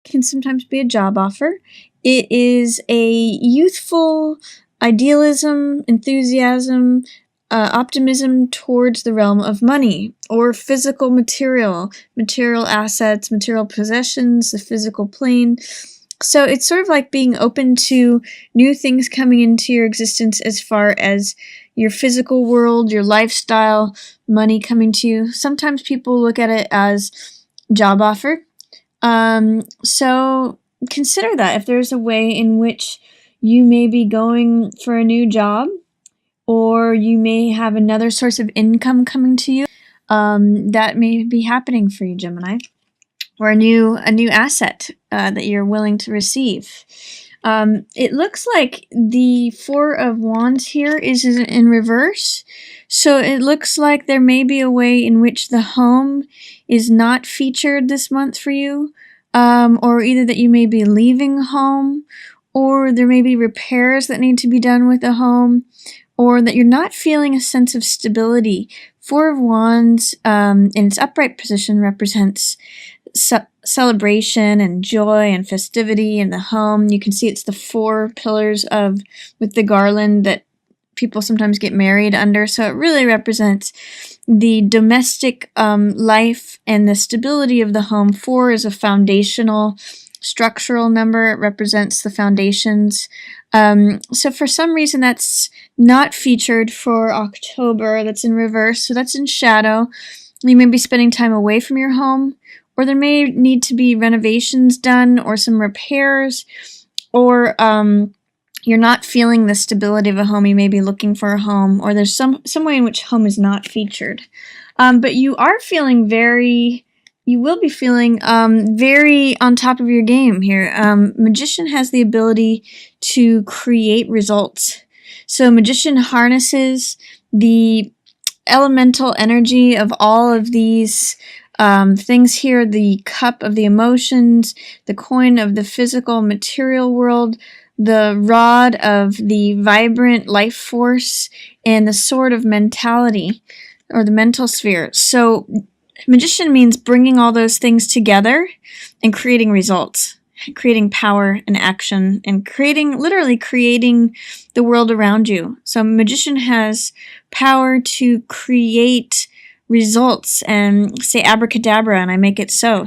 can sometimes be a job offer. It is a youthful idealism, enthusiasm, optimism towards the realm of money or physical material assets, material possessions, the physical plane. So it's sort of like being open to new things coming into your existence as far as your physical world, your lifestyle, money coming to you. Sometimes people look at it as job offer. So consider that if there's a way in which you may be going for a new job, or you may have another source of income coming to you, that may be happening for you, Gemini, or a new asset that you're willing to receive. It looks like the Four of Wands here is in reverse. So it looks like there may be a way in which the home is not featured this month for you, or either that you may be leaving home, or there may be repairs that need to be done with the home, or that you're not feeling a sense of stability. Four of Wands in its upright position represents celebration and joy and festivity in the home. You can see it's the four pillars with the garland that people sometimes get married under. So it really represents the domestic life and the stability of the home. 4 is a foundational structural number. It represents the foundations. So for some reason that's not featured for October. That's in reverse. So that's in shadow. You may be spending time away from your home, or there may need to be renovations done or some repairs, or you're not feeling the stability of a home. You may be looking for a home, or there's some way in which home is not featured. But you are feeling you will be feeling very on top of your game here. Magician has the ability to create results. So Magician harnesses the elemental energy of all of these things here, the cup of the emotions, the coin of the physical material world, the rod of the vibrant life force, and the sword of mentality, or the mental sphere. So Magician means bringing all those things together and creating results, creating power and action, and literally creating the world around you. So Magician has power to create results and say abracadabra and I make it so.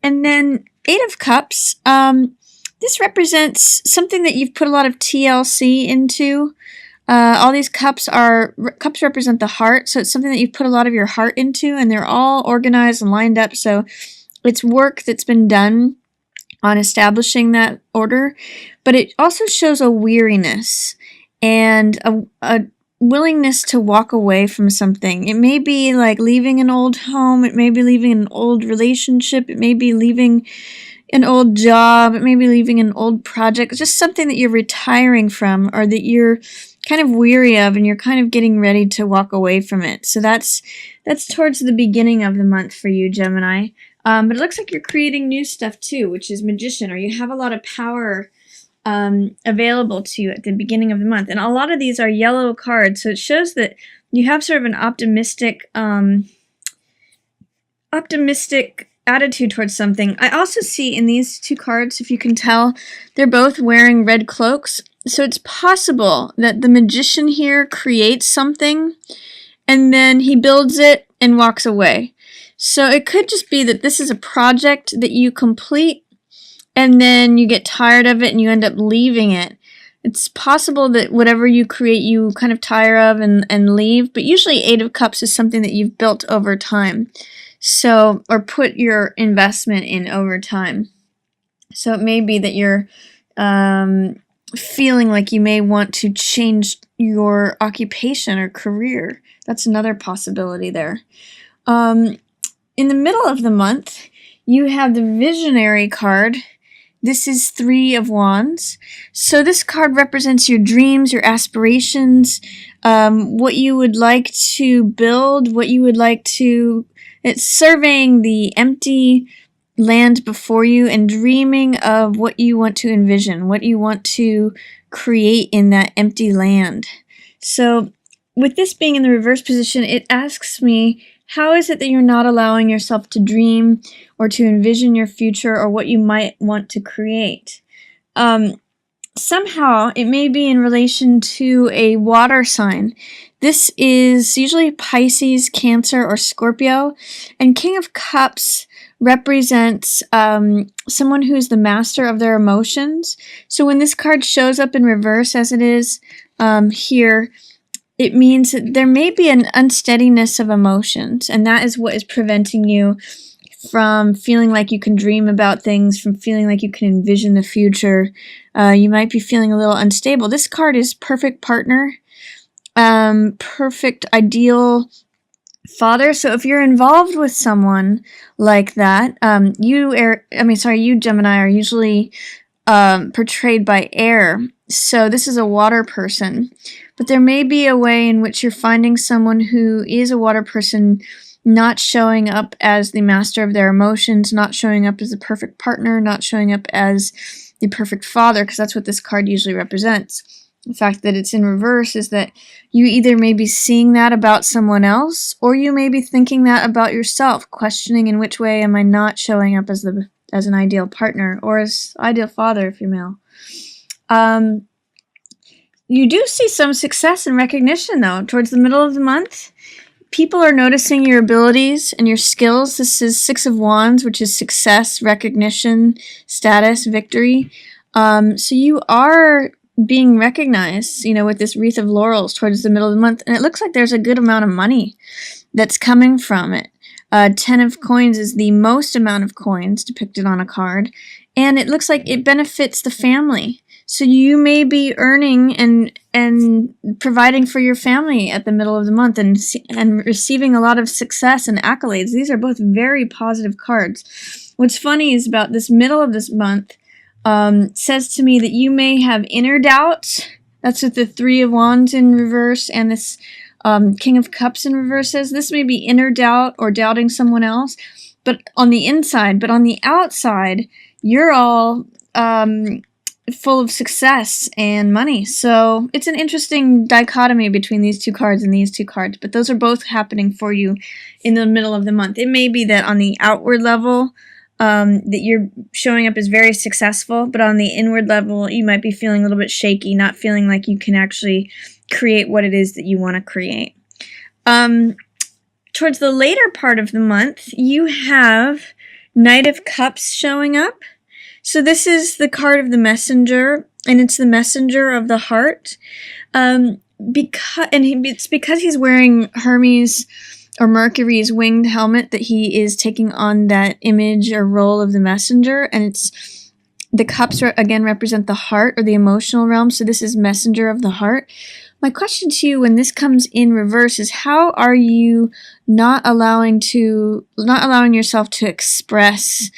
And then 8 of Cups, this represents something that you've put a lot of TLC into. All these cups represent the heart, so it's something that you've put a lot of your heart into, and they're all organized and lined up, so it's work that's been done on establishing that order. But it also shows a weariness and a willingness to walk away from something. It may be like leaving an old home, it may be leaving an old relationship, it may be leaving an old job, it may be leaving an old project. It's just something that you're retiring from, or that you're kind of weary of, and you're kind of getting ready to walk away from it. So that's towards the beginning of the month for you, Gemini. But it looks like you're creating new stuff too, which is Magician, or you have a lot of power available to you at the beginning of the month. And a lot of these are yellow cards, so it shows that you have sort of an optimistic attitude towards something. I also see in these 2 cards, if you can tell, they're both wearing red cloaks. So it's possible that the Magician here creates something and then he builds it and walks away. So it could just be that this is a project that you complete and then you get tired of it and you end up leaving it. It's possible that whatever you create you kind of tire of and leave, but usually 8 of Cups is something that you've built over time. So, or put your investment in over time. So it may be that you're feeling like you may want to change your occupation or career. That's another possibility there. In the middle of the month, you have the Visionary card. This is 3 of Wands. So this card represents your dreams, your aspirations, what you would like to build, what you would like to... It's surveying the empty land before you and dreaming of what you want to envision, what you want to create in that empty land. So with this being in the reverse position, it asks me, How is it that you're not allowing yourself to dream or to envision your future or what you might want to create? Somehow it may be in relation to a water sign. This is usually Pisces, Cancer, or Scorpio, and King of Cups represents someone who is the master of their emotions. So when this card shows up in reverse, as it is here, it means that there may be an unsteadiness of emotions, and that is what is preventing you from feeling like you can dream about things, from feeling like you can envision the future. You might be feeling a little unstable. This card is perfect partner, perfect ideal father. So if you're involved with someone like that, you Gemini are usually portrayed by air. So this is a water person, but there may be a way in which you're finding someone who is a water person not showing up as the master of their emotions, not showing up as the perfect partner, not showing up as the perfect father, because that's what this card usually represents. The fact that it's in reverse is that you either may be seeing that about someone else, or you may be thinking that about yourself, questioning in which way am I not showing up as an ideal partner, or as ideal father if you're male. You do see some success and recognition, though, towards the middle of the month. People are noticing your abilities and your skills. This is Six of Wands, which is success, recognition, status, victory. So you are being recognized, with this wreath of laurels towards the middle of the month. And it looks like there's a good amount of money that's coming from it. 10 of coins is the most amount of coins depicted on a card. And it looks like it benefits the family. So you may be earning and providing for your family at the middle of the month and receiving a lot of success and accolades. These are both very positive cards. What's funny is about this middle of this month says to me that you may have inner doubts. That's what the Three of Wands in reverse and this King of Cups in reverse says. This may be inner doubt or doubting someone else, but on the inside. But on the outside, you're all full of success and money. So it's an interesting dichotomy between these two cards and these two cards, but those are both happening for you in the middle of the month. It may be that on the outward level that you're showing up as very successful, but on the inward level you might be feeling a little bit shaky, not feeling like you can actually create what it is that you want to create. Towards the later part of the month, you have Knight of Cups showing up. So this is the card of the messenger, and it's the messenger of the heart. It's because he's wearing Hermes or Mercury's winged helmet that he is taking on that image or role of the messenger, and it's the cups again represent the heart or the emotional realm. So this is messenger of the heart. My question to you when this comes in reverse is, how are you not allowing yourself to express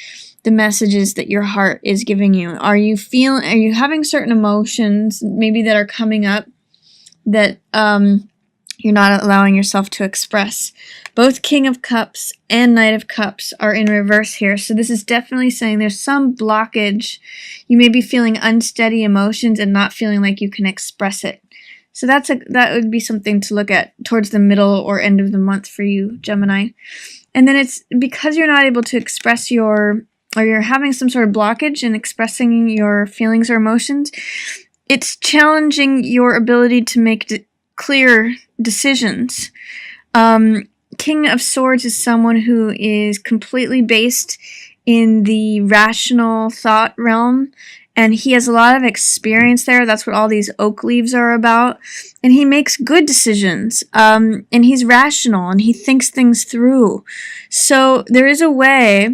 the messages that your heart is giving you? Are you having certain emotions maybe that are coming up that you're not allowing yourself to express? Both King of Cups and Knight of Cups are in reverse here. So this is definitely saying there's some blockage. You may be feeling unsteady emotions and not feeling like you can express it. So that would be something to look at towards the middle or end of the month for you, Gemini. And then it's because you're not able to express or you're having some sort of blockage in expressing your feelings or emotions, it's challenging your ability to make clear decisions. King of Swords is someone who is completely based in the rational thought realm, and he has a lot of experience there. That's what all these oak leaves are about. And he makes good decisions, and he's rational, and he thinks things through. So there is a way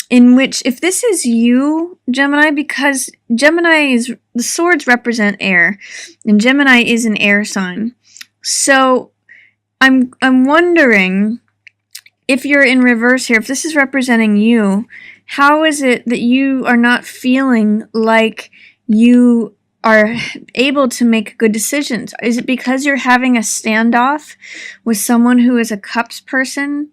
in which, if this is you, Gemini, because the swords represent air, and Gemini is an air sign. So I'm wondering if you're in reverse here, if this is representing you, how is it that you are not feeling like you are able to make good decisions? Is it because you're having a standoff with someone who is a Cups person,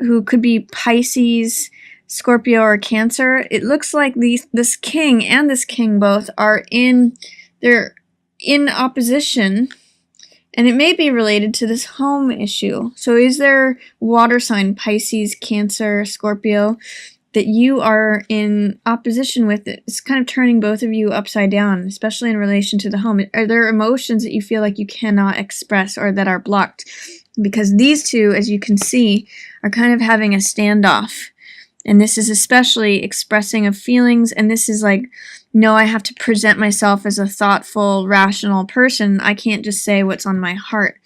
who could be Pisces, Scorpio, or Cancer? It looks like this king and this king both are in opposition, And it may be related to this home issue. So is there water sign, Pisces, Cancer, Scorpio, that you are in opposition with? It's kind of turning both of you upside down, especially in relation to the home. Are there emotions that you feel like you cannot express or that are blocked? Because these two, as you can see, are kind of having a standoff. And this is especially expressing of feelings, and this is like, no, I have to present myself as a thoughtful, rational person. I can't just say what's on my heart.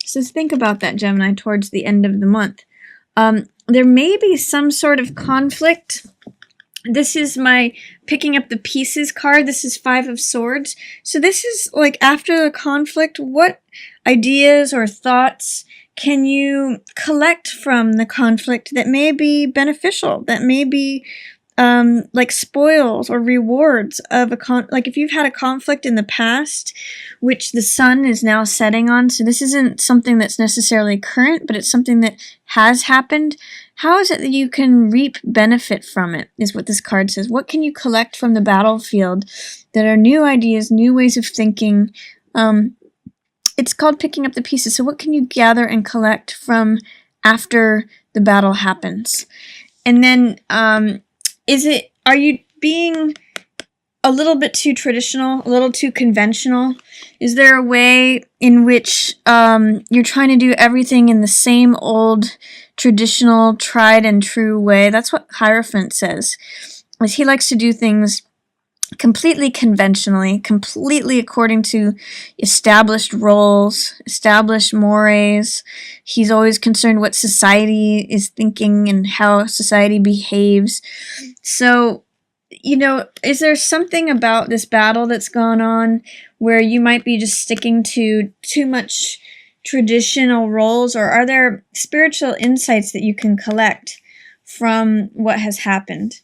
So think about that, Gemini, towards the end of the month. There may be some sort of conflict. This is my picking up the pieces card. This is 5 of Swords. So this is like after the conflict, what ideas or thoughts can you collect from the conflict that may be beneficial, that may be like spoils or rewards of a like if you've had a conflict in the past, which the sun is now setting on, so this isn't something that's necessarily current, but it's something that has happened. How is it that you can reap benefit from it, is what this card says. What can you collect from the battlefield that are new ideas, new ways of thinking? It's called picking up the pieces. So what can you gather and collect from after the battle happens? And then, are you being a little bit too traditional, a little too conventional? Is there a way in which you're trying to do everything in the same old, traditional, tried and true way? That's what Hierophant says. Is he likes to do things completely conventionally, completely according to established roles, established mores. He's always concerned what society is thinking and how society behaves. So, is there something about this battle that's gone on where you might be just sticking to too much traditional roles, or are there spiritual insights that you can collect from what has happened?